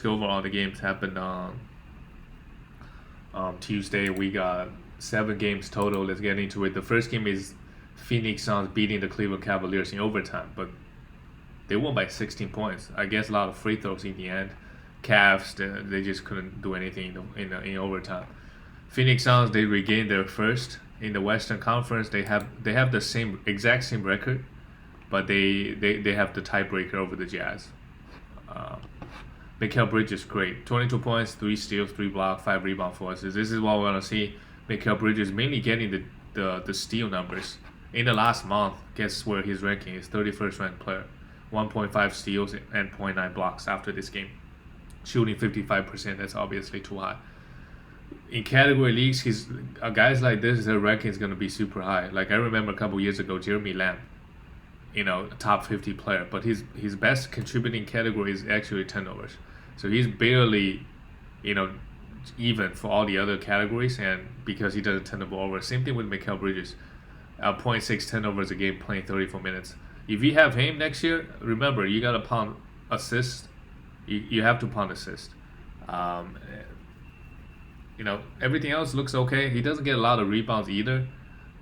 Overall, the games happened on Tuesday. We got 7 games total. Let's get into it. The first game is Phoenix Suns beating the Cleveland Cavaliers in overtime, but they won by 16 points. I guess a lot of free throws in the end. Cavs, they just couldn't do anything in overtime. Phoenix Suns, they regained their first in the Western Conference. They have the exact same record, but they have the tiebreaker over the Jazz. Mikhail Bridges, great. 22 points, 3 steals, 3 blocks, 5 rebounds for us. This is what we want to see. Mikhail Bridges mainly getting the steal numbers. In the last month, guess where his ranking is? 31st ranked player. 1.5 steals and 0.9 blocks after this game. Shooting 55%, that's obviously too high. In category leagues, guys like this, their ranking is going to be super high. Like I remember a couple years ago, Jeremy Lamb, top 50 player, but his best contributing category is actually turnovers. So he's barely, even for all the other categories, and because he doesn't turn the ball over. Same thing with Mikhail Bridges, 0.6 turnovers a game playing 34 minutes. If you have him next year, remember you got to pound assist. You have to pound assist. Everything else looks okay. He doesn't get a lot of rebounds either,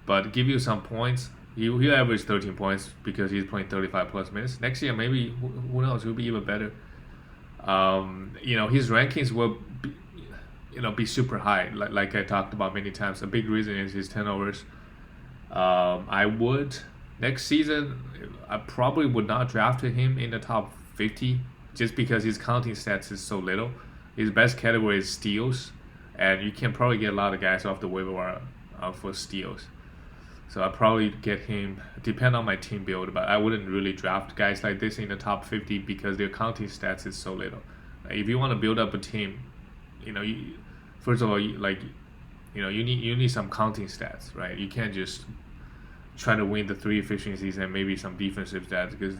but give you some points. He'll average 13 points because he's playing 35 plus minutes. Next year, maybe, who knows, he'll be even better. His rankings will be super high, like I talked about many times. A big reason is his turnovers. Next season, I probably would not draft him in the top 50 just because his counting stats is so little. His best category is steals, and you can probably get a lot of guys off the waiver wire for steals. So I'll probably get him, depend on my team build, but I wouldn't really draft guys like this in the top 50 because their counting stats is so little. If you want to build up a team, first of all, you need some counting stats, right? You can't just try to win the 3 efficiencies and maybe some defensive stats because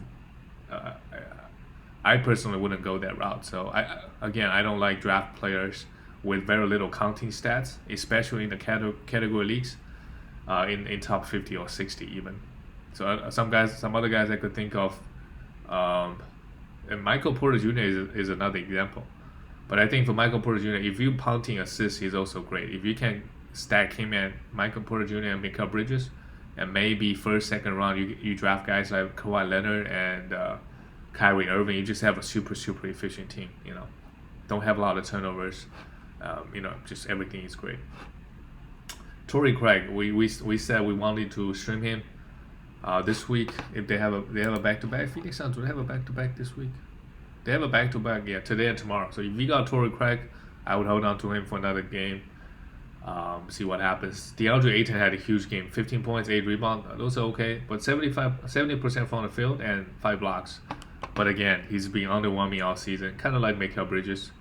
I personally wouldn't go that route. So I don't like draft players with very little counting stats, especially in the category leagues. In top 50 or 60 even. So some other guys I could think of, and Michael Porter Jr. is another example. But I think for Michael Porter Jr., if you pounding assists, he's also great. If you can stack him and Michael Porter Jr. and Mikhail Bridges, and maybe first, second round, you draft guys like Kawhi Leonard and Kyrie Irving, you just have a super, super efficient team. Don't have a lot of turnovers. Just everything is great. Torrey Craig, we said we wanted to stream him this week. If they have a back-to-back, Phoenix Suns would have a back-to-back this week. They have a back-to-back, today and tomorrow. So if we got Torrey Craig, I would hold on to him for another game. See what happens. DeAndre Ayton had a huge game, 15 points, 8 rebounds. Those are okay, but 70% from the field and 5 blocks. But again, he's been underwhelming all season, kind of like Mikhail Bridges.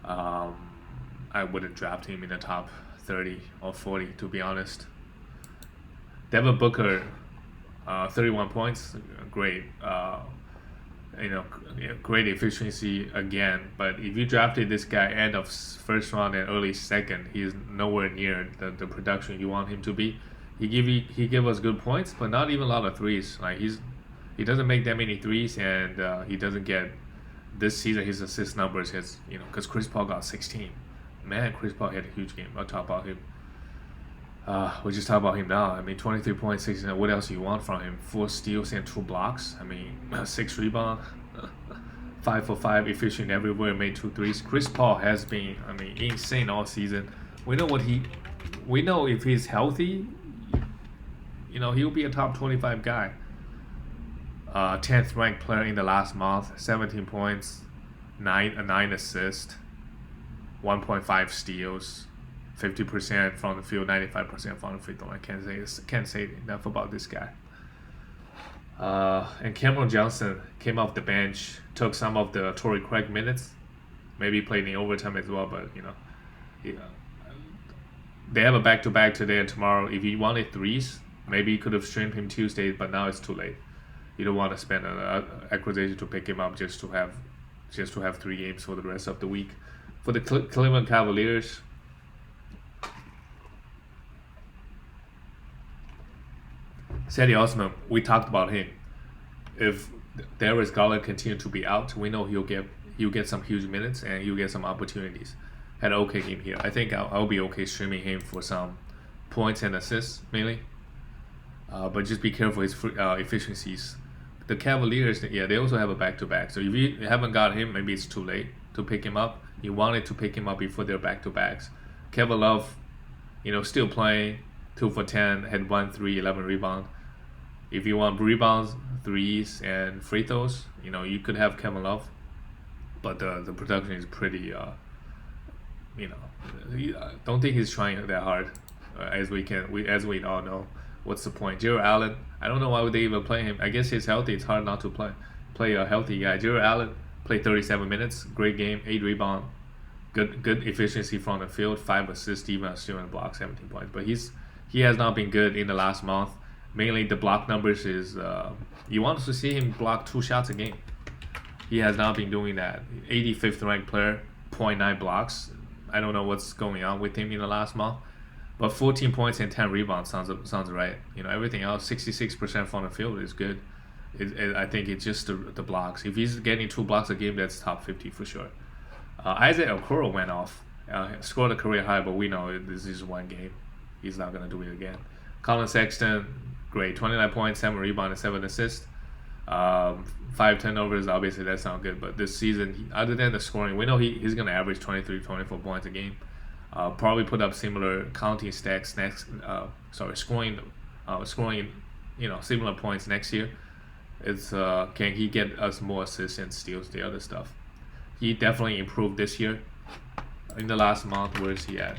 I wouldn't draft him in the top 30 or 40 to be honest. Devin Booker, 31 points, great. Great efficiency again. But if you drafted this guy end of first round and early second, he's nowhere near the production you want him to be. He give us good points, but not even a lot of threes. Like he doesn't make that many threes, and he doesn't get this season his assist numbers has because Chris Paul got 16. Man, Chris Paul had a huge game. I'll talk about him. We'll just talk about him now. 23 points, 16. What else do you want from him? 4 steals and 2 blocks. 6 rebounds. 5 for 5, efficient everywhere, made 2 threes. Chris Paul has been, insane all season. We know if he's healthy, he'll be a top 25 guy. 10th ranked player in the last month. 17 points, 9 assists. 1.5 steals, 50% from the field, 95% from the free throw. I can't say enough about this guy. And Cameron Johnson came off the bench, took some of the Torrey Craig minutes, maybe played in overtime as well. But they have a back-to-back today and tomorrow. If you wanted threes, maybe you could have streamed him Tuesday, but now it's too late. You don't want to spend an acquisition to pick him up just to have 3 games for the rest of the week. For the Cleveland Cavaliers, Sadie Osman, we talked about him. If Darius Garland continues to be out, we know he'll he'll get some huge minutes and he'll get some opportunities. Had an okay game here. I think I'll be okay streaming him for some points and assists mainly. But just be careful his efficiencies. The Cavaliers, yeah, they also have a back-to-back. So if you haven't got him, maybe it's too late to pick him up. You wanted to pick him up before their back-to-backs. Kevin Love, still playing, 2 for 10, had 1 3, 11 rebounds. If you want rebounds, threes, and free throws, you could have Kevin Love. But the production is pretty, I don't think he's trying that hard, as we all know. What's the point? Jared Allen, I don't know why would they even play him. I guess he's healthy. It's hard not to play a healthy guy. Jared Allen played 37 minutes, great game, 8 rebounds, good efficiency from the field, 5 assists, even stealing a block, 17 points. But he has not been good in the last month. Mainly the block numbers is you want to see him block 2 shots a game. He has not been doing that. 85th ranked player, 0.9 blocks. I don't know what's going on with him in the last month. But 14 points and 10 rebounds sounds right. Everything else, 66% from the field is good. I think it's just the blocks. If he's getting 2 blocks a game, that's top 50 for sure. Isaac Okoro went off, scored a career high, but we know this is one game. He's not going to do it again. Colin Sexton, great. 29 points, 7 rebounds, and 7 assists. 5 turnovers, obviously that sounds good. But this season, other than the scoring, we know he's going to average 23, 24 points a game. Probably put up similar counting stats scoring, similar points next year. It's can he get us more assists and steals, the other stuff. He definitely improved this year. In the last month, where is he at?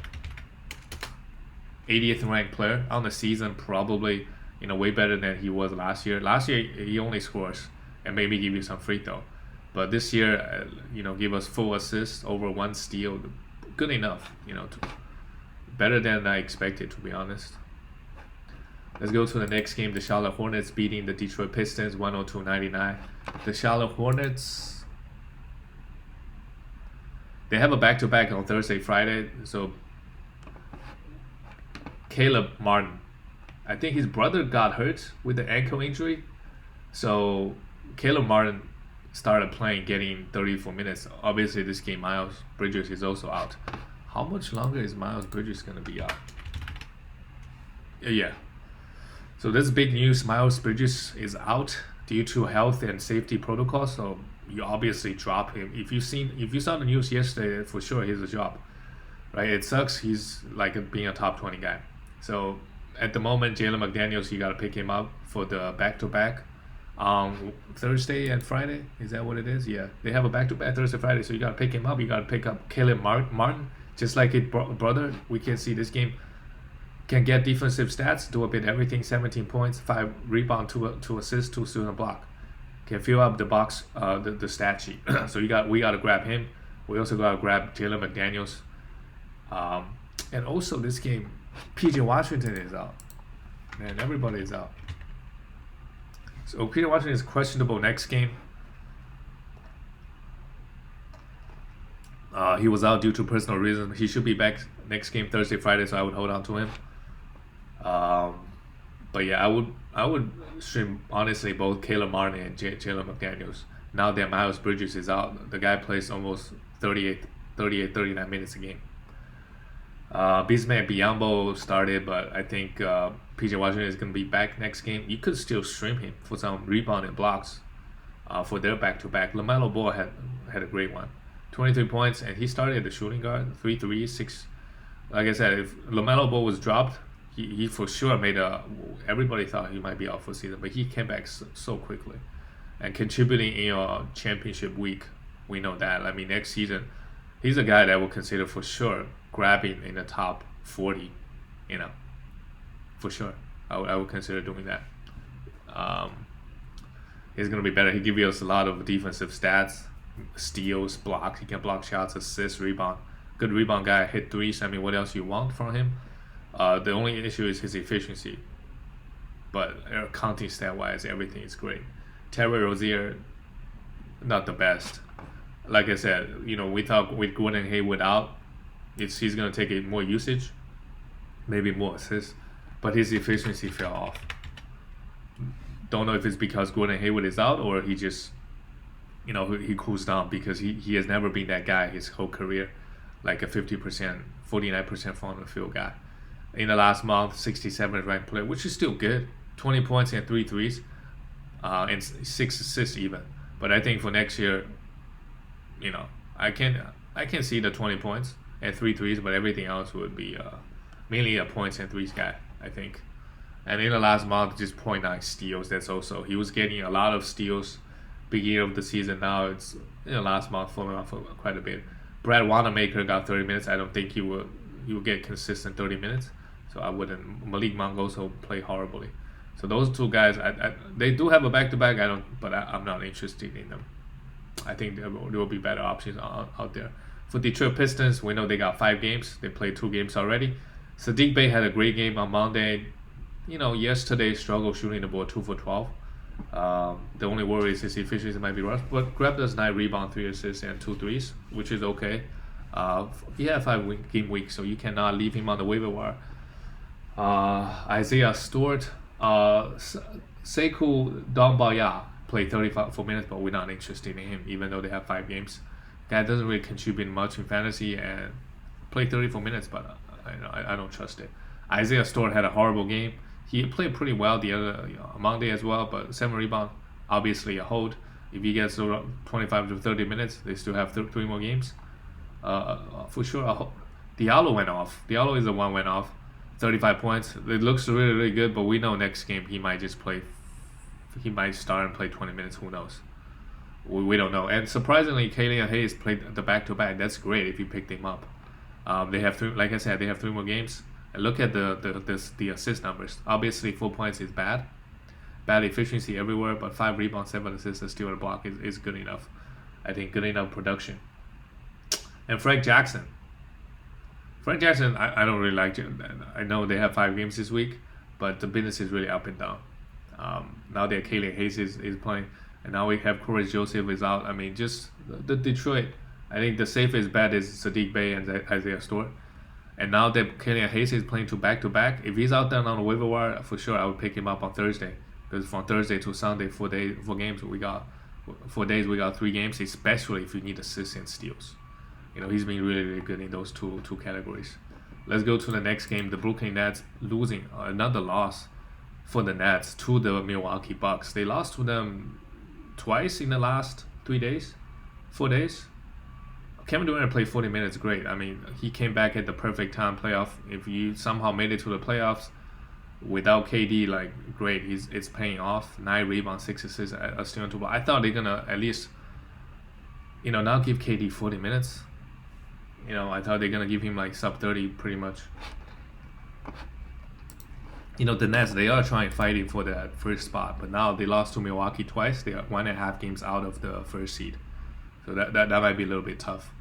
80th ranked player on the season, probably way better than he was last year. Last year he only scores and maybe give you some free throw, but this year give us 4 assists, over 1 steal. Good enough, better than I expected, to be honest. Let's go to the next game. The Charlotte Hornets beating the Detroit Pistons 102-99. The Charlotte Hornets, they have a back-to-back on Thursday, Friday. So Caleb Martin, I think his brother got hurt with the ankle injury. So Caleb Martin started playing, getting 34 minutes. Obviously, this game, Miles Bridges is also out. How much longer is Miles Bridges going to be out? Yeah. So this big news, Miles Bridges is out due to health and safety protocols. So you obviously drop him. If you saw the news yesterday, for sure he's a job, right? It sucks. He's like being a top 20 guy. So at the moment, Jalen McDaniels, you got to pick him up for the back-to-back. Thursday and Friday, is that what it is? Yeah, they have a back-to-back Thursday, Friday, so you gotta pick him up. You gotta pick up Caleb Martin, just like his brother. We can see this game can get defensive stats, do a bit everything. 17 points, 5 rebounds, 2 assists, 2 steals and block. Can fill up the box, the stat sheet. So we gotta grab him. We also gotta grab Jalen McDaniels. And also this game, PJ Washington is out. Man, everybody is out. So Peter Washington is questionable next game. He was out due to personal reasons. He should be back next game Thursday, Friday, so I would hold on to him. But yeah, I would stream honestly both Caleb Martin and Jalen McDaniels. Now that Miles Bridges is out, the guy plays almost 38, 39 minutes a game. Bismack Biyombo started, but I think PJ Washington is going to be back next game. You could still stream him for some rebound and blocks for their back-to-back. LaMelo Ball had a great one. 23 points, and he started at the shooting guard, 3 3, 6. Like I said, if LaMelo Ball was dropped, he for sure everybody thought he might be out for season, but he came back so quickly. And contributing in your championship week, we know that. I mean, next season, he's a guy that we'll consider for sure grabbing in the top 40, for sure. I would consider doing that. He's going to be better. He gives us a lot of defensive stats, steals, blocks. He can block shots, assists, rebound. Good rebound guy, hit threes. I mean, what else you want from him? The only issue is his efficiency. But counting stat-wise, everything is great. Terry Rozier, not the best. Like I said, we thought with Gordon Hayward out, he's going to take more usage, maybe more assists, but his efficiency fell off. Don't know if it's because Gordon Hayward is out or he just he cools down because he has never been that guy his whole career, like a 50%, 49% from the field guy. In the last month, 67th ranked player, which is still good. 20 points and 3 threes, and 6 assists even. But I think for next year, I can see the 20 points and 3 threes, but everything else would be mainly a points and threes guy, I think. And in the last month, just 0.9 steals. That's also, he was getting a lot of steals beginning of the season. Now it's in the last month falling off quite a bit. Brad Wanamaker got 30 minutes. I don't think he will get consistent 30 minutes. So I wouldn't. Malik Monk also played horribly. So those two guys, they do have a back-to-back. I'm not interested in them. I think there will be better options out there. For Detroit Pistons, we know they got 5 games. They played 2 games already. Sadiq Bey had a great game on Monday. Yesterday struggled shooting the ball 2 for 12. The only worry is his efficiency might be rough, but grabbed us 9 rebounds, 3 assists, and 2 threes, which is okay. He had a 5-game week, so you cannot leave him on the waiver wire. Isaiah Stewart, Sekou Doumbouya played 34 minutes, but we're not interested in him, even though they have 5 games. Guy doesn't really contribute much in fantasy and played 34 minutes, but I don't trust it. Isaiah Stewart had a horrible game. He played pretty well the other Monday as well, but 7 rebounds, obviously a hold. If he gets 25 to 30 minutes, they still have 3 more games. For sure, Diallo went off. Diallo is the one went off. 35 points. It looks really, really good, but we know next game he might start and play 20 minutes. Who knows? We don't know. And surprisingly, Killian Hayes played the back-to-back. That's great if you picked him up. They have 3, like I said, they have 3 more games. And look at the assist numbers. Obviously, 4 points is bad efficiency everywhere, but 5 rebounds, 7 assists, and steal and block is good enough. I think good enough production. And Frank Jackson, I don't really like him. I know they have 5 games this week, but the business is really up and down. Now that Killian Hayes is playing, and now we have Corey Joseph is out. I mean, just the Detroit. I think the safest bet is Sadiq Bey and Isaiah Stewart. And now that Killian Hayes is playing 2 back-to-back, if he's out there on the waiver wire, for sure I would pick him up on Thursday. Because from Thursday to Sunday, 4 games, we got 4 days, we got 3 games, especially if you need assists and steals. He's been really, really good in those two categories. Let's go to the next game. The Brooklyn Nets losing, another loss for the Nets to the Milwaukee Bucks. They lost to them twice in the last 4 days. Kevin Durant played 40 minutes, great. I mean, he came back at the perfect time, playoff. If you somehow made it to the playoffs without KD, great. It's paying off. 9 rebounds, 6 assists, a steal and 2 blocks. I thought they're gonna at least, not give KD 40 minutes. I thought they're gonna give him sub 30 pretty much. The Nets, they are fighting for that first spot, but now they lost to Milwaukee twice. They are 1.5 games out of the first seed. So that might be a little bit tough.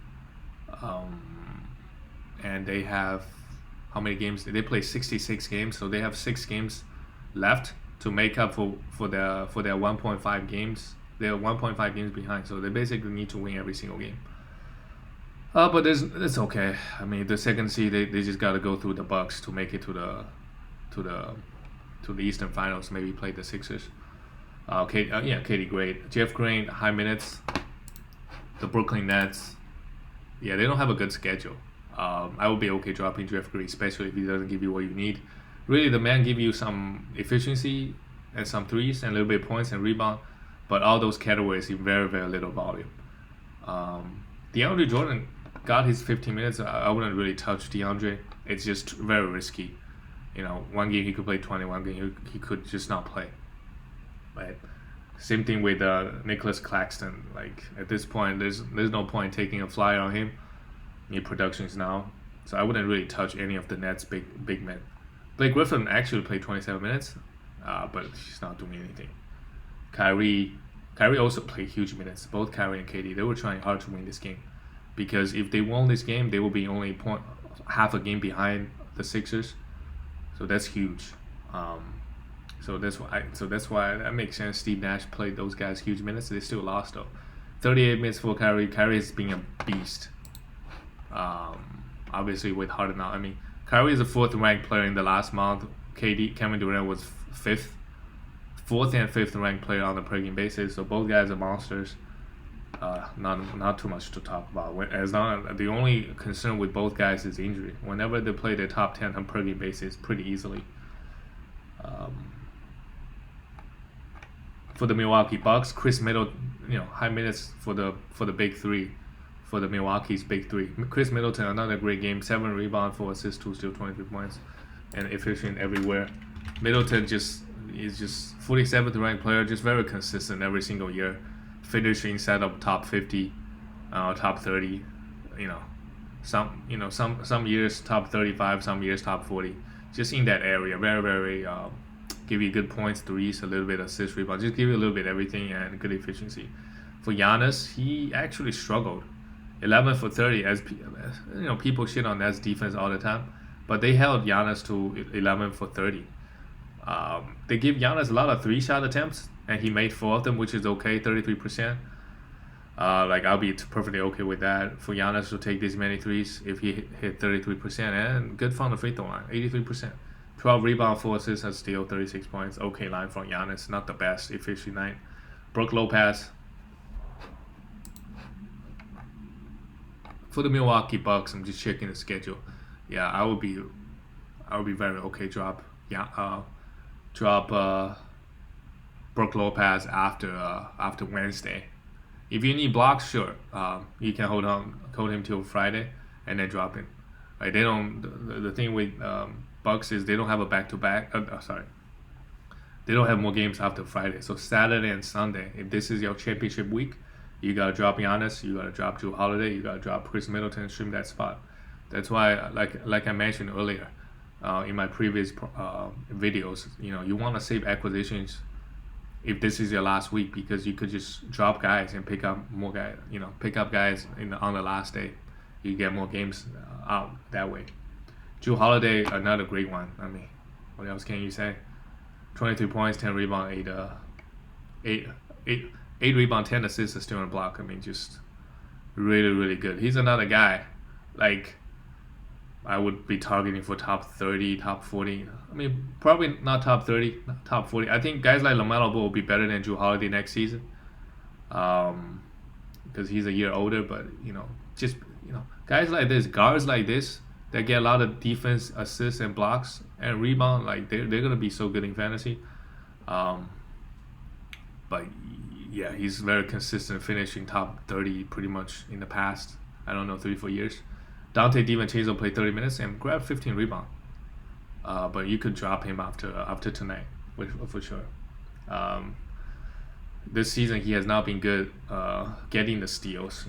And they have, how many games? They play 66 games, so they have 6 games left to make up for their 1.5 games. They're 1.5 games behind, so they basically need to win every single game. But it's okay. I mean, the second seed, they just got to go through the Bucks to make it to the Eastern Finals. Maybe play the Sixers. KD great. Jeff Green, high minutes. The Brooklyn Nets, they don't have a good schedule. I would be okay dropping Jeff Green, especially if he doesn't give you what you need. Really, the man give you some efficiency and some threes and a little bit of points and rebound, but all those categories in very, very little volume. DeAndre Jordan got his 15 minutes. I wouldn't really touch DeAndre. It's just very risky. One game he could play 20, one game he could just not play. Right? Same thing with Nicholas Claxton. At this point, there's no point taking a flyer on him. Need productions now, so I wouldn't really touch any of the Nets big men. Blake Griffin actually played 27 minutes, but he's not doing anything. Kyrie also played huge minutes. Both Kyrie and KD, they were trying hard to win this game, because if they won this game, they will be only half a game behind the Sixers. So that's huge. So that's why that makes sense. Steve Nash played those guys huge minutes. They still lost though. 38 minutes for Kyrie. Kyrie is being a beast. Obviously with Harden now. I mean, Kyrie is the 4th ranked player in the last month. Kevin Durant was 4th and 5th ranked player on a per game basis. So both guys are monsters. not too much to talk about. As long the only concern with both guys is injury. Whenever they play the top 10 on per game basis, pretty easily. For the Milwaukee Bucks, Chris Middleton, high minutes for the big three, for the Milwaukee's big three. Chris Middleton, another great game, 7 rebounds, 4 assists, 2 steals, 23 points, and efficient everywhere. Middleton is just 47th ranked player, just very consistent every single year, finishing inside of top 50, top 30. Some years top 35, some years top 40, just in that area. Very, very give you good points, threes, a little bit assist, rebound, just give you a little bit everything and good efficiency. For Giannis, he actually struggled. 11 for 30, as people shit on Nets defense all the time, but they held Giannis to 11 for 30. They give Giannis a lot of 3-shot attempts, and he made 4 of them, which is okay, 33%. I'll be perfectly okay with that. For Giannis to take this many threes, if he hit 33%, and good from the free throw line, 83%. 12 rebounds, 4 assists, and steal, 36 points. Okay line from Giannis, not the best efficient night. Brook Lopez. For the Milwaukee Bucks, I'm just checking the schedule. Yeah, I would be very okay. Drop Brook Lopez after Wednesday. If you need blocks, sure, you can hold him till Friday and then drop him. Right? They don't. The thing with Bucks is they don't have a back-to-back. They don't have more games after Friday. So Saturday and Sunday, if this is your championship week, you gotta drop Giannis, you gotta drop Jrue Holiday, you gotta drop Chris Middleton, stream that spot. That's why, like I mentioned earlier, in my previous videos, you want to save acquisitions if this is your last week, because you could just drop guys and pick up more guys. Pick up guys on the last day. You get more games out that way. Jrue Holiday, another great one. I mean, what else can you say? 23 points, 10 rebound, 8 rebound, 10 assists, a steal and a block. I mean, just really, really good. He's another guy, I would be targeting for top 30, top 40. I mean, probably not top 30, top 40. I think guys like LaMelo Ball will be better than Jrue Holiday next season, because he's a year older. But guys like this, guards like this, that get a lot of defense, assists, and blocks and rebound. They're gonna be so good in fantasy. But yeah, he's very consistent, finishing top 30 pretty much in the past, 3-4 years. Dante DiVincenzo played 30 minutes and grabbed 15 rebounds. But you could drop him after tonight, for sure. This season he has not been good getting the steals.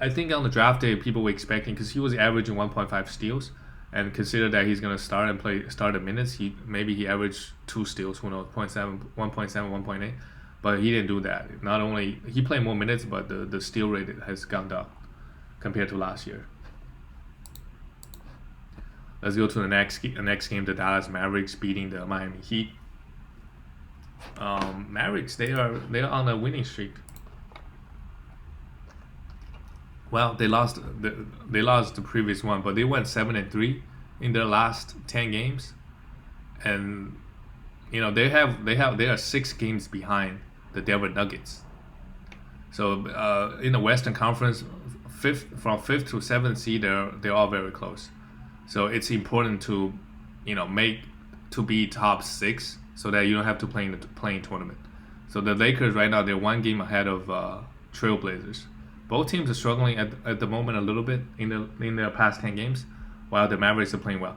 I think on the draft day people were expecting, because he was averaging 1.5 steals, and consider that he's gonna start the minutes. Maybe he averaged 2 steals, who knows, 1.7, 1.8. But he didn't do that. Not only he played more minutes, but the steal rate has gone down compared to last year. Let's go to the next game. The Dallas Mavericks beating the Miami Heat. Mavericks, they are on a winning streak. Well, they lost the previous one, but they went 7-3 in their last 10 games, and they are 6 games behind the Denver Nuggets. So in the Western Conference, from 5th to 7th seed, they're all very close. So it's important to be top 6 so that you don't have to play in the playing tournament. So the Lakers right now, they're 1 game ahead of Trailblazers. Both teams are struggling at the moment a little bit in their past 10 games, while the Mavericks are playing well.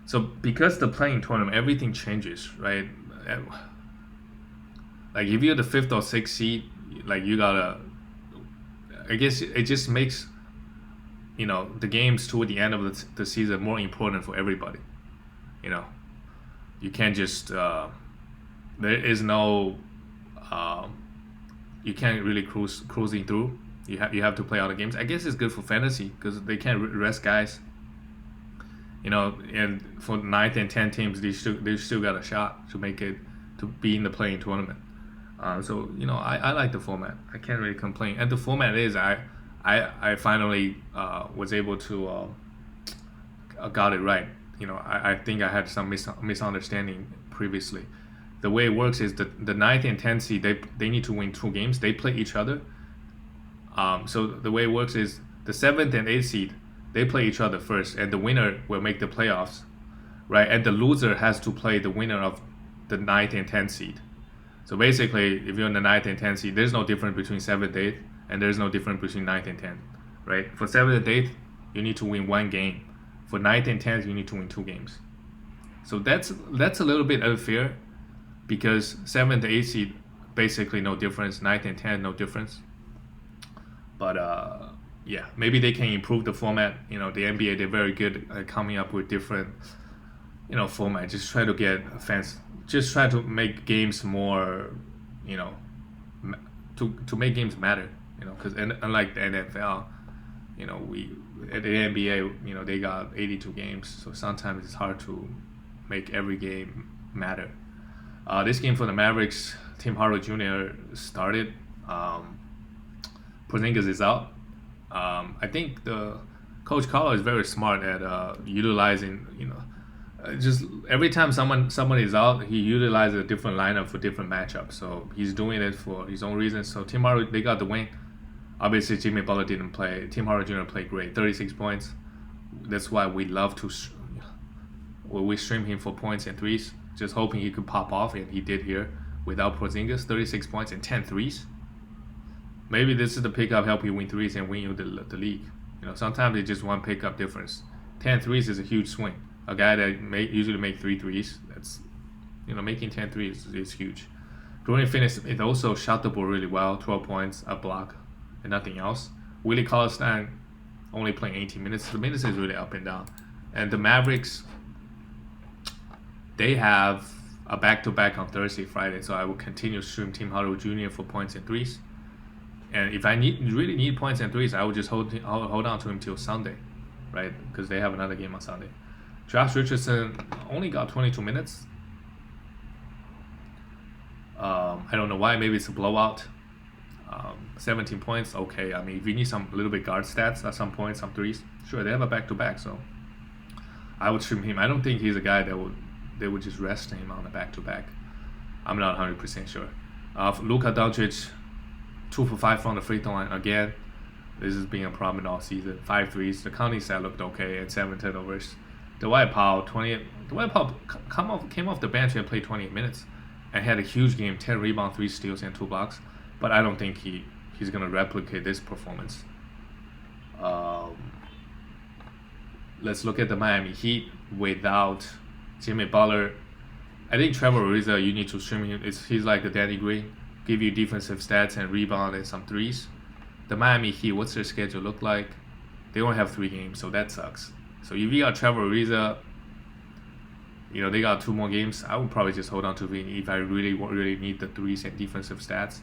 So because the playing tournament, everything changes, right? If you're the 5th or 6th seed, you gotta. I guess it just makes the games toward the end of the season more important for everybody. You can't just there is no you can't really cruising through. You have to play all the games. I guess it's good for fantasy because they can't rest guys. And for 9th and 10th teams, they still got a shot to make it, to be in the playing tournament. So I like the format. I can't really complain. And the format is I finally was able to got it right. I think I had some misunderstanding previously. The way it works is the 9th and 10th seed, they need to win 2 games. They play each other, So the way it works is the 7th and 8th seed, they play each other first, and the winner will make the playoffs, right? And the loser has to play the winner of the 9th and 10th seed. So basically, if you're in the 9th and 10th seed, there's no difference between 7th, 8th, and there's no difference between 9th and 10th, right? For 7th and 8th, you need to win 1 game. For 9th and 10th, you need to win 2 games. So that's a little bit unfair, because 7th and 8th seed, basically no difference. 9th and 10th, no difference. But yeah, maybe they can improve the format. The NBA, they're very good at coming up with different, format. Just try to get fans. Just try to make games more, to make games matter. Because unlike the NFL, we at the NBA, they got 82 games, so sometimes it's hard to make every game matter. This game for the Mavericks, Tim Hardaway Jr. started. Porzingis is out. I think the Coach Carlo is very smart at utilizing, just every time someone is out, he utilizes a different lineup for different matchups. So he's doing it for his own reasons. So Tim Hardaway, they got the win. Obviously, Jimmy Butler didn't play. Tim Hardaway Jr. played great, 36 points. That's why we love to, we stream him for points and threes, just hoping he could pop off, and he did here without Porzingis, 36 points and 10 threes. Maybe this is the pickup help you win threes and win you the league. Sometimes it's just one pickup difference. 10 threes is a huge swing. A guy that usually make 3 threes, that's, making 10 threes is huge. Dorian Finney-Smith also shot the ball really well, 12 points, a block, and nothing else. Willie Cauley-Stein only playing 18 minutes. The minutes is really up and down. And the Mavericks, they have a back-to-back on Thursday, Friday, so I will continue to stream Tim Hardaway Jr. for points and threes. And if I really need points and threes, I will just hold on to him till Sunday, right? Because they have another game on Sunday. Josh Richardson only got 22 minutes. I don't know why. Maybe it's a blowout. 17 points. Okay. I mean, if you need a little bit guard stats at some point, some threes, sure, they have a back-to-back. So I would stream him. I don't think he's a guy that they would just rest him on a back-to-back. I'm not 100% sure. Luka Doncic, 2 for 5 from the free throw line again. This has been a problem all season. 5 threes. The counting stat looked okay, and 7 turnovers. Dwight Powell, came off the bench and played 28 minutes and had a huge game, 10 rebounds, 3 steals, and 2 blocks. But I don't think he's going to replicate this performance. Let's look at the Miami Heat without Jimmy Butler. I think Trevor Ariza, you need to stream him. He's like the Danny Green, give you defensive stats and rebound and some threes. The Miami Heat, what's their schedule look like? They only have 3 games, so that sucks. So if you got Trevor Ariza, they got 2 more games. I would probably just hold on to him if I really need the threes and defensive stats.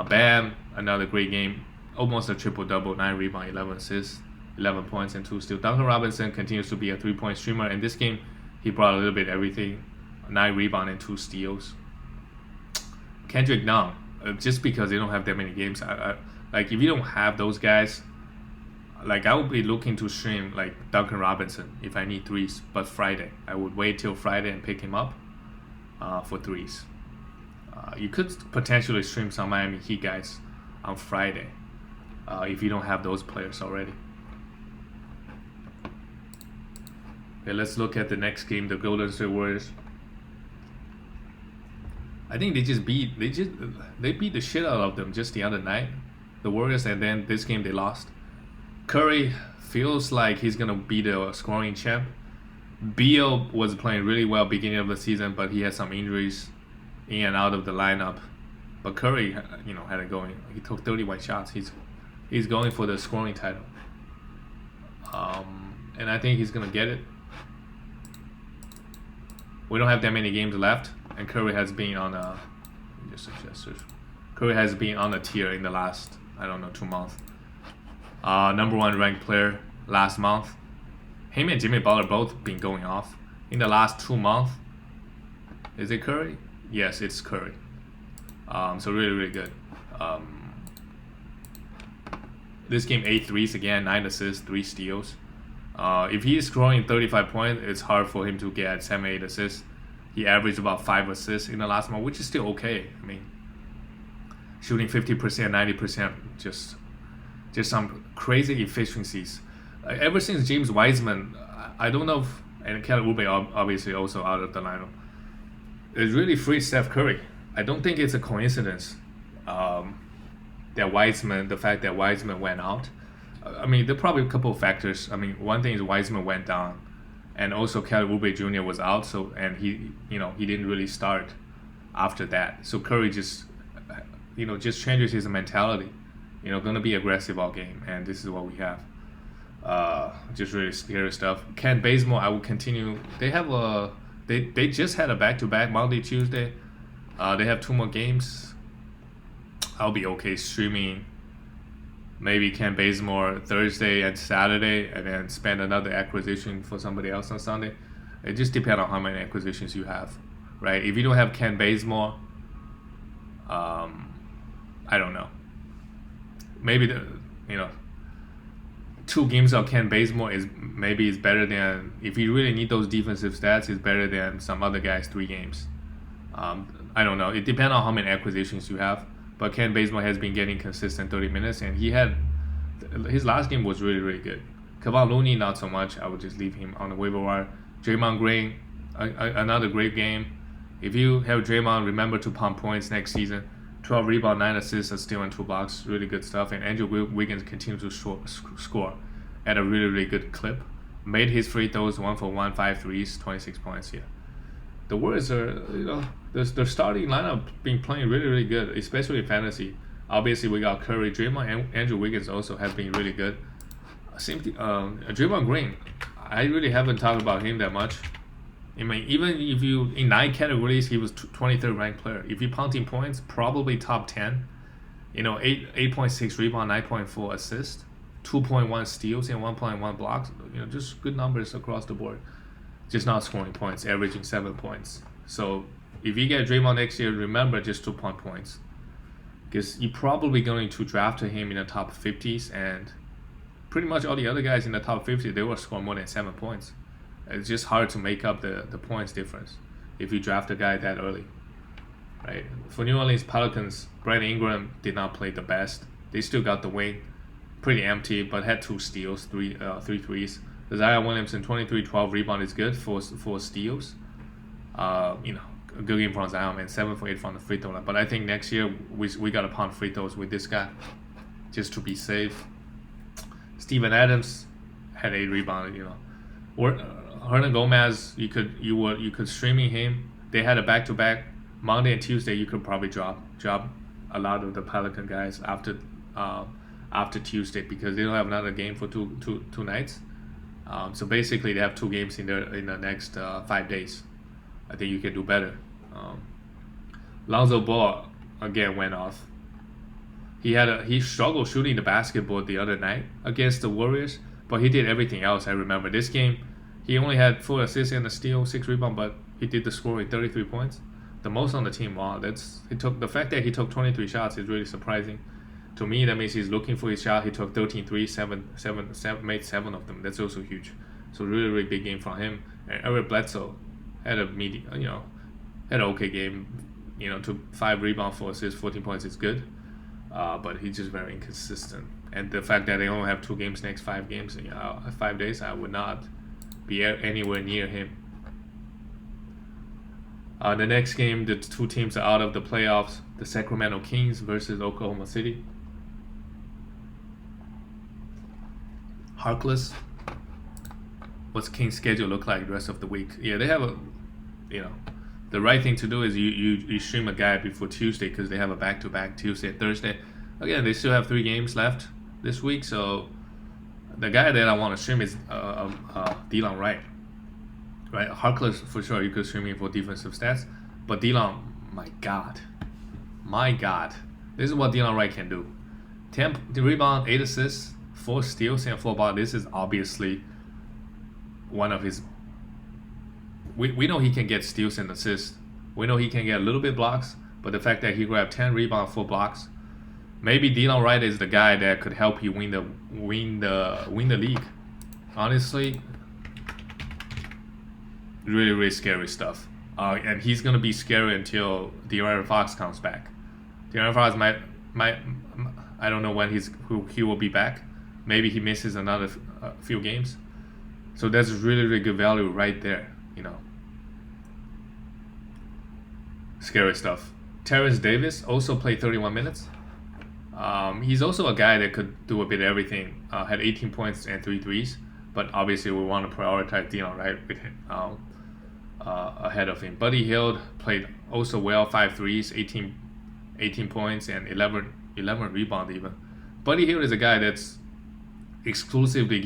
Bam, another great game, almost a triple-double, 9 rebounds, 11 assists, 11 points, and 2 steals. Duncan Robinson continues to be a 3-point streamer. In this game, he brought a little bit everything, 9 rebounds and 2 steals. Kendrick Nunn, just because they don't have that many games, like if you don't have those guys, like I would be looking to stream like Duncan Robinson if I need threes, but Friday. I would wait till Friday and pick him up for threes. You could potentially stream some Miami Heat guys on Friday if you don't have those players already. Okay, let's look at the next game, the Golden State Warriors. I think they beat the shit out of them just the other night, the Warriors, and then this game they lost. Curry feels like he's gonna be the scoring champ. Beal was playing really well beginning of the season, but he had some injuries in and out of the lineup. But Curry, had it going. He took 31 shots. He's going for the scoring title. And I think he's gonna get it. We don't have that many games left, and Curry has been on a tier in the last 2 months. Number 1 ranked player last month. Him and Jimmy Butler both been going off in the last 2 months. Is it Curry? Yes, it's Curry. So really good. This game 8 threes again, 9 assists, 3 steals. If he is scoring 35 points, it's hard for him to get 7-8 assists. He averaged about 5 assists in the last month, which is still okay. I mean, shooting 50%, 90%, just just some crazy efficiencies. Ever since James Wiseman, I don't know if, and Kelly Oubre obviously also out of the lineup, it really freed Steph Curry. I don't think it's a coincidence that the fact that Wiseman went out. I mean, there are probably a couple of factors. I mean, one thing is Wiseman went down, and also Kelly Oubre Jr. was out, and he didn't really start after that. So Curry just changes his mentality. Gonna be aggressive all game, and this is what we have. Just really scary stuff. Kent Bazemore, I will continue. They have they just had a back-to-back Monday, Tuesday. They have 2 more games. I'll be okay streaming maybe Kent Bazemore Thursday and Saturday, and then spend another acquisition for somebody else on Sunday. It just depends on how many acquisitions you have, right? If you don't have Kent Bazemore, I don't know. Maybe 2 games of Kent Bazemore is better than, if you really need those defensive stats, it's better than some other guys' 3 games. I don't know. It depends on how many acquisitions you have. But Kent Bazemore has been getting consistent 30 minutes, and his last game was really, really good. Kevon Looney, not so much. I would just leave him on the waiver wire. Draymond Green, another great game. If you have Draymond, remember to pump points next season. 12 rebounds, 9 assists, a steal, and 2 blocks. Really good stuff. And Andrew Wiggins continues to score at a really, really good clip. Made his free throws, 1 for 1, 5 threes, 26 points here. The Warriors are, their starting lineup been playing really, really good, especially in fantasy. Obviously, we got Curry, Draymond, and Andrew Wiggins also have been really good. Same thing, Draymond Green, I really haven't talked about him that much. I mean, even if you, in 9 categories, he was 23rd ranked player. If you're counting points, probably top 10. 8.6 rebound, 9.4 assist, 2.1 steals, and 1.1 blocks. Just good numbers across the board. Just not scoring points, averaging 7 points. So if you get Draymond next year, remember just 2 points. Because you're probably going to draft him in the top 50s, and pretty much all the other guys in the top 50, they will score more than 7 points. It's just hard to make up the points difference if you draft a guy that early, right? For New Orleans Pelicans, Brandon Ingram did not play the best. They still got the win, pretty empty, but had 2 steals, 3 threes. Zion Williamson, 23, 12 rebound is good for steals. A good game from Zion, and 7 for 8 from the free throw line. But I think next year we gotta pound free throws with this guy, just to be safe. Steven Adams had 8 rebounds. Or Hernan Gomez, you could streaming him. They had a back-to-back Monday and Tuesday. You could probably drop a lot of the Pelican guys after Tuesday, because they don't have another game for two nights. So basically, they have 2 games in the next 5 days. I think you can do better. Lonzo Ball again went off. He struggled shooting the basketball the other night against the Warriors, but he did everything else. I remember this game, he only had 4 assists and a steal, 6 rebounds, but he did the scoring, 33 points, the most on the team. Wow, the fact that he took 23 shots is really surprising. To me, that means he's looking for his shot. He took 13 threes, made 7 of them. That's also huge. So really, really big game from him. And Eric Bledsoe had had an okay game. Took 5 rebounds, 4 assists, 14 points is good. But he's just very inconsistent. And the fact that they only have 2 games next 5 games, 5 days, I would not be anywhere near him. The next game, the 2 teams are out of the playoffs. The Sacramento Kings versus Oklahoma City. Harkless. What's Kings' schedule look like the rest of the week? Yeah, they have the right thing to do is you stream a guy before Tuesday, because they have a back-to-back Tuesday and Thursday. Again, they still have 3 games left this week, so the guy that I want to stream is Delon Wright. Right, Harkless for sure. You could stream him for defensive stats, but Delon, my God, this is what Delon Wright can do: 10 rebound, 8 assists, 4 steals, and 4 blocks. This is obviously one of his. We know he can get steals and assists. We know he can get a little bit blocks, but the fact that he grabbed 10 rebounds, 4 blocks, maybe Delon Wright is the guy that could help you win the league. Honestly, really, really scary stuff. And he's gonna be scary until De'Aaron Fox comes back. De'Aaron Fox might I don't know when he will be back. Maybe he misses another few games. So that's really, really good value right there, Scary stuff. Terence Davis also played 31 minutes. He's also a guy that could do a bit of everything. Had 18 points and 3 threes. But obviously we want to prioritize Dion, right, with him, ahead of him. Buddy Hield played also well, 5 threes, 18 points, and 11 rebounds even. Buddy Hield is a guy that's exclusively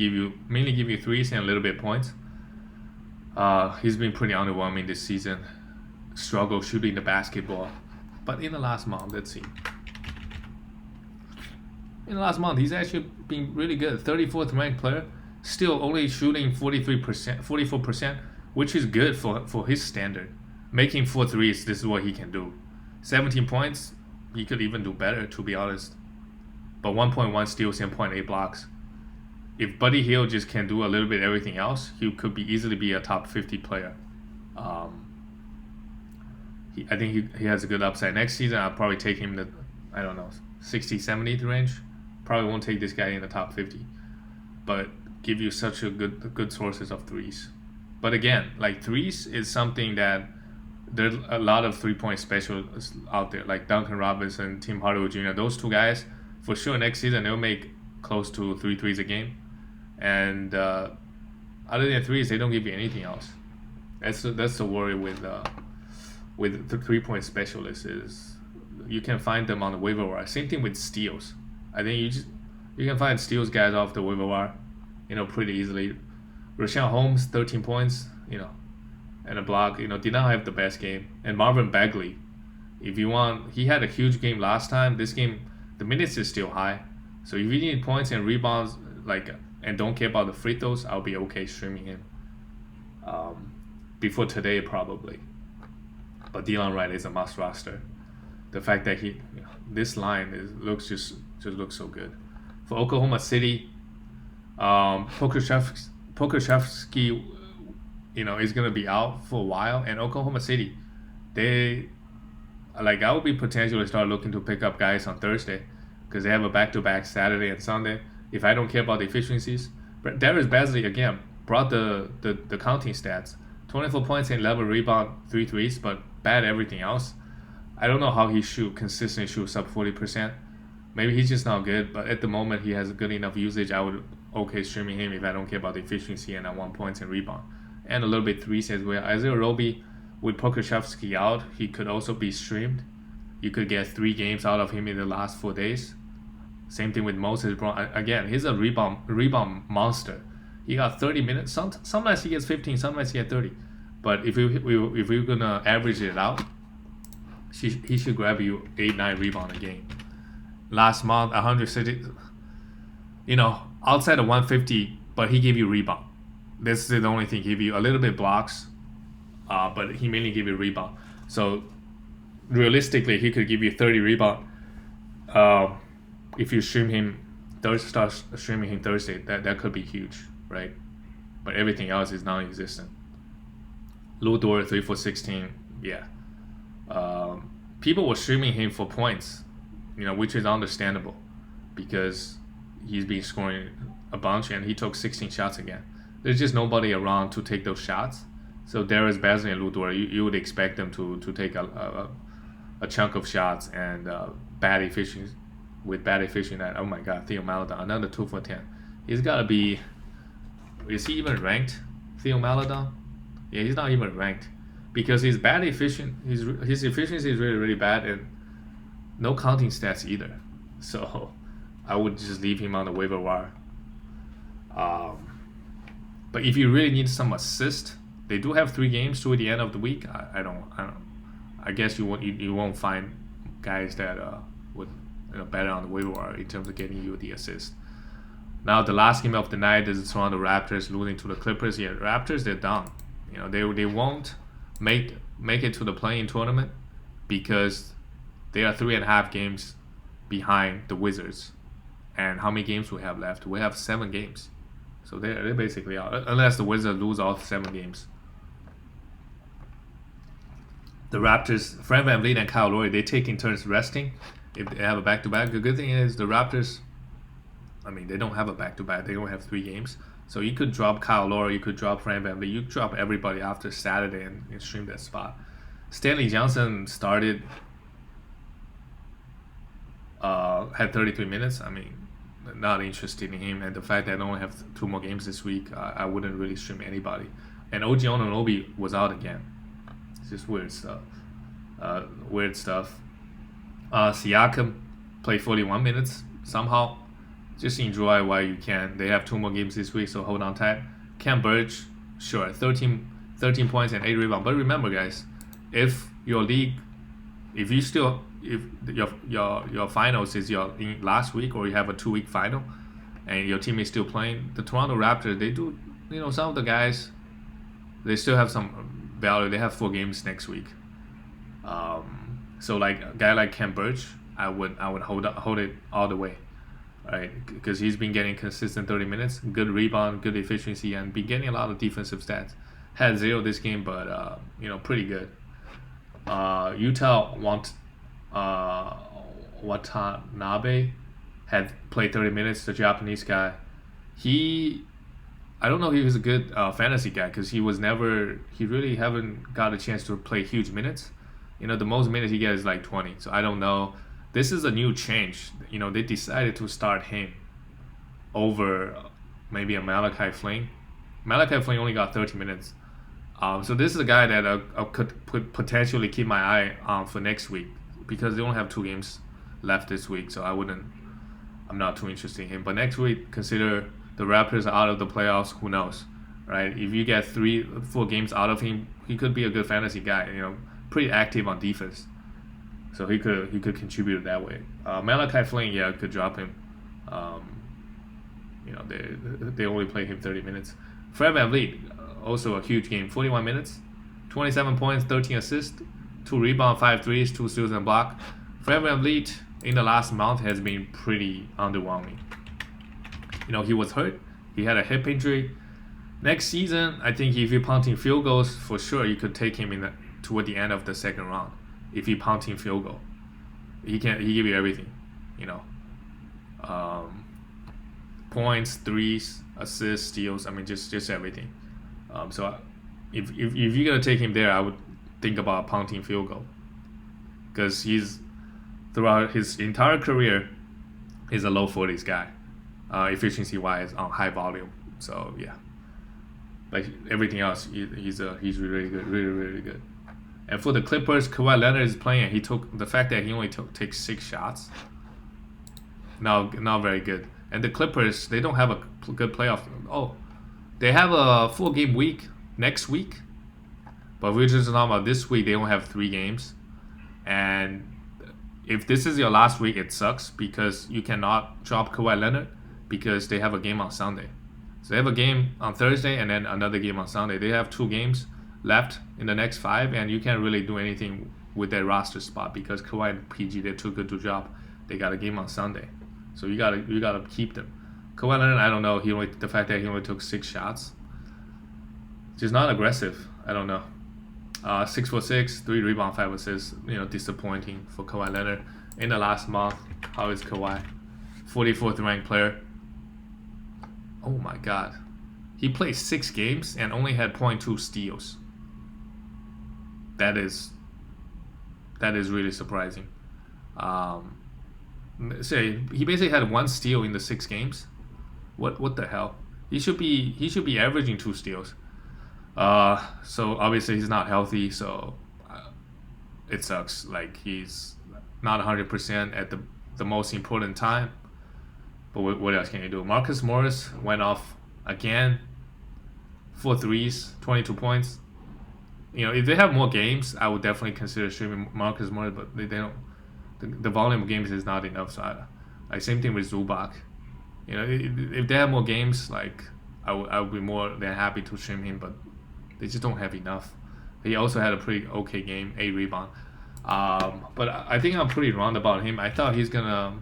mainly give you threes and a little bit points. He's been pretty underwhelming this season. Struggle shooting the basketball. But in the last month, let's see. In the last month, he's actually been really good. 34th ranked player. Still only shooting 44%, which is good for his standard. Making 4 threes, this is what he can do. 17 points, he could even do better, to be honest. But 1.1 steals and 0.8 blocks. If Buddy Hield just can do a little bit everything else, he could easily be a top 50 player. I think he has a good upside. Next season, I'll probably take him in the, 60, 70th range. Probably won't take this guy in the top 50. But give you such a good sources of threes. But again, like threes is something that there's a lot of 3-point specialists out there, like Duncan Robinson, Tim Hardaway Jr. Those 2 guys, for sure next season they'll make close to 3 threes a game. And other than threes, they don't give you anything else. That's the worry with the 3-point specialists is you can find them on the waiver wire. Same thing with steals. I think you can find steals guys off the waiver wire, pretty easily. Rashawn Holmes, 13 points, and a block, did not have the best game. And Marvin Bagley, if you want, he had a huge game last time. This game, the minutes is still high. So if you need points and rebounds, and don't care about the free throws, I'll be okay streaming him. Before today, probably. But Delon Wright is a must roster. The fact that this line looks just looks so good. For Oklahoma City, Pokusevski, is gonna be out for a while, and Oklahoma City, I would be potentially start looking to pick up guys on Thursday, because they have a back-to-back Saturday and Sunday. If I don't care about the efficiencies, but Darius Bazley again brought the counting stats: 24 points and 11 rebounds, 3 threes, but bad everything else. I don't know how he consistently shoots sub 40%. Maybe he's just not good, but at the moment he has good enough usage. I would okay streaming him if I don't care about the efficiency and 1 points and rebound. And a little bit threes as well. Isaiah Roby, with Pokusevski out, he could also be streamed. You could get 3 games out of him in the last 4 days. Same thing with Moses Brown. Again, he's a rebound monster. He got 30 minutes. Sometimes he gets 15, sometimes he gets 30. But if we're gonna average it out, he should grab you 8-9 rebound a game. Last month, 160. Outside of 150, but he gave you rebound. This is the only thing. He gave you a little bit blocks, but he mainly gave you rebound. So realistically, he could give you 30 rebound. If you start streaming him Thursday, that could be huge, right? But everything else is non-existent. Lou Dort, 3 for 16, yeah. People were streaming him for points, which is understandable because he's been scoring a bunch and he took 16 shots again. There's just nobody around to take those shots. So Darius Bazley and Lou Dort, you would expect them to take a chunk of shots and bad efficiency. With bad efficiency, oh my God, Theo Maledon, another 2 for 10. He's got to be. Is he even ranked, Theo Maledon? Yeah, he's not even ranked because he's bad efficient. His efficiency is really, really bad and no counting stats either. So I would just leave him on the waiver wire. But if you really need some assist, they do have 3 games toward the end of the week. I guess you won't find guys that would better on the waiver wire in terms of getting you the assist. Now the last game of the night is Toronto Raptors losing to the Clippers. Yeah, Raptors, they're done. They won't make it to the play-in tournament because they are 3.5 games behind the Wizards. And how many games we have left? We have 7 games. So they're basically out, unless the Wizards lose all 7 games. The Raptors, Fred VanVleet and Kyle Lowry, they taking turns resting. if they have a back-to-back. The good thing is the Raptors, I mean, they don't have a back-to-back. They don't have 3 games. So you could drop Kyle Lowry, you could drop Fran VanVleet, you could drop everybody after Saturday and stream that spot. Stanley Johnson started, had 33 minutes. I mean, not interested in him. And the fact that I only have 2 more games this week, I wouldn't really stream anybody. And OG Anunoby was out again. It's just weird stuff. Siakam played 41 minutes somehow. Just enjoy while you can. They have 2 more games this week, so hold on tight. Cam Birch, sure, 13 points and 8 rebounds. But remember, guys, if your league, if your finals is in last week, or you have a 2-week final, and your team is still playing, the Toronto Raptors, they do, some of the guys, they still have some value. They have 4 games next week. So like a guy like Cam Birch, I would hold it all the way. Right, because he's been getting consistent 30 minutes, good rebound, good efficiency, and been getting a lot of defensive stats. Had 0 this game, but pretty good. Utah Watanabe had played 30 minutes. The Japanese guy, I don't know if he was a good fantasy guy, because he really haven't got a chance to play huge minutes. The most minutes he gets is like 20. So I don't know. This is a new change. They decided to start him over maybe a Malachi Flynn. Malachi Flynn only got 30 minutes. So this is a guy that I could potentially keep my eye on for next week, because they only have 2 games left this week. So I'm not too interested in him. But next week, consider the Raptors are out of the playoffs. Who knows, right? If you get 3-4 games out of him, he could be a good fantasy guy. Pretty active on defense. So he could contribute that way. Malachi Flynn, yeah, could drop him. They only play him 30 minutes. Fred VanVleet, also a huge game. 41 minutes, 27 points, 13 assists, 2 rebounds, 5 threes, 2 steals and block. Fred VanVleet in the last month has been pretty underwhelming. He was hurt. He had a hip injury. Next season, I think if you're punting field goals, for sure you could take him toward the end of the second round. If he punting field goal, he give you everything, points, threes, assists, steals. I mean, just everything. So if you're gonna take him there, I would think about punting field goal, because he's throughout his entire career, he's a low 40s guy, efficiency wise on high volume. So yeah, like everything else, he's really good, really good. And for the Clippers, Kawhi Leonard is playing. The fact that he only takes 6 shots, not very good. And the Clippers, they don't have a good playoff. Oh, they have a 4-game week next week, but we're just talking about this week. They only have 3 games, and if this is your last week, it sucks, because you cannot drop Kawhi Leonard, because they have a game on Sunday. So they have a game on Thursday and then another game on Sunday. They have 2 games left in the next 5, and you can't really do anything with their roster spot, because Kawhi and PG, they're too good to drop. They got a game on Sunday, so you gotta keep them. Kawhi Leonard, I don't know. The fact that he only took 6 shots, just not aggressive. I don't know. 6 for 6, 3 rebounds, 5 assists. Disappointing for Kawhi Leonard. In the last month, how is Kawhi? 44th ranked player. Oh my God, he played 6 games and only had 0.2 steals. That is really surprising. Say he basically had 1 steal in the 6 games. What the hell? He should be averaging 2 steals. So obviously he's not healthy. So it sucks. Like, he's not 100% at the most important time. But what else can you do? Marcus Morris went off again. 4 threes, 22 points. If they have more games, I would definitely consider streaming Marcus Morris, but they don't. The volume of games is not enough. So same thing with Zubac. If they have more games, like I would be more than happy to stream him, but they just don't have enough. He also had a pretty okay game, 8 rebound. But I think I'm pretty wrong about him. I thought he's gonna,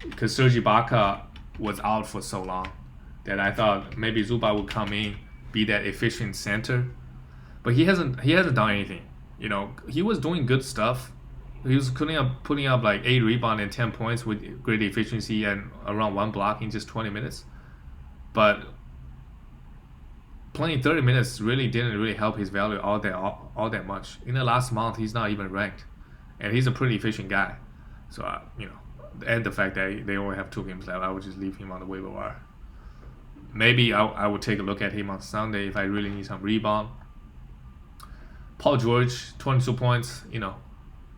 because Serge Ibaka was out for so long, that I thought maybe Zubac would come in, be that efficient center, but he hasn't done anything. He was doing good stuff he was putting up like 8 rebounds and 10 points with great efficiency and around 1 block in just 20 minutes. But playing 30 minutes didn't really help his value all that much. In the last month, he's not even ranked, and he's a pretty efficient guy. So and the fact that they only have 2 games left, I would just leave him on the waiver wire. Maybe I would take a look at him on Sunday if I really need some rebound. Paul George, 22 points,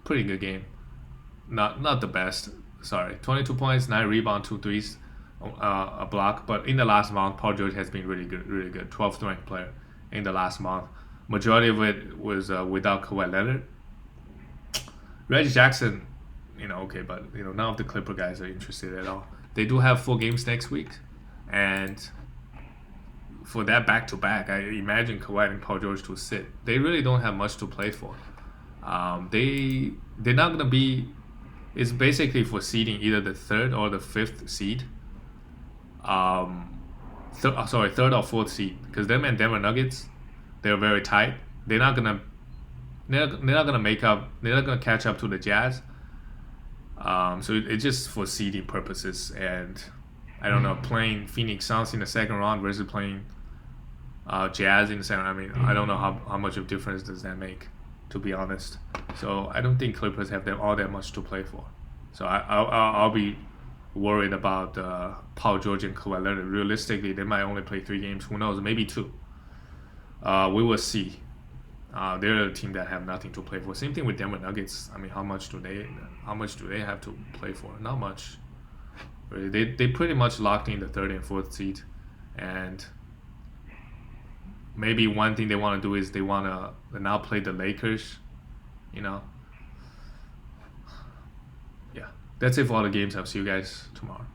pretty good game. Not the best. Sorry, 22 points, 9 rebounds, 2 threes, a block. But in the last month, Paul George has been really good. 12th ranked player in the last month. Majority of it was without Kawhi Leonard. Reggie Jackson, okay, but none of the Clipper guys are interested at all. They do have 4 games next week, and for that back-to-back, I imagine Kawhi and Paul George to sit. They really don't have much to play for. They're not gonna be. It's basically for seeding either the 3rd or the 5th seed. Third or 4th seed, because them and Denver Nuggets, they're very tight. They're not gonna make up. They're not gonna catch up to the Jazz. So it's just for seeding purposes, and I don't know, playing Phoenix Suns in the 2nd round versus playing Jazz in the 2nd. I mean, I don't know how much of difference does that make, to be honest. So I don't think Clippers have all that much to play for. So I'll be worried about Paul George and Kawhi Leonard. Realistically, they might only play 3 games. Who knows? Maybe 2. We will see. They're a team that have nothing to play for. Same thing with Denver Nuggets. I mean, how much do they have to play for? Not much. Really. They pretty much locked in the 3rd and 4th seed, and maybe one thing they want to do is they want to now play the Lakers. Yeah, that's it for all the games. I'll see you guys tomorrow.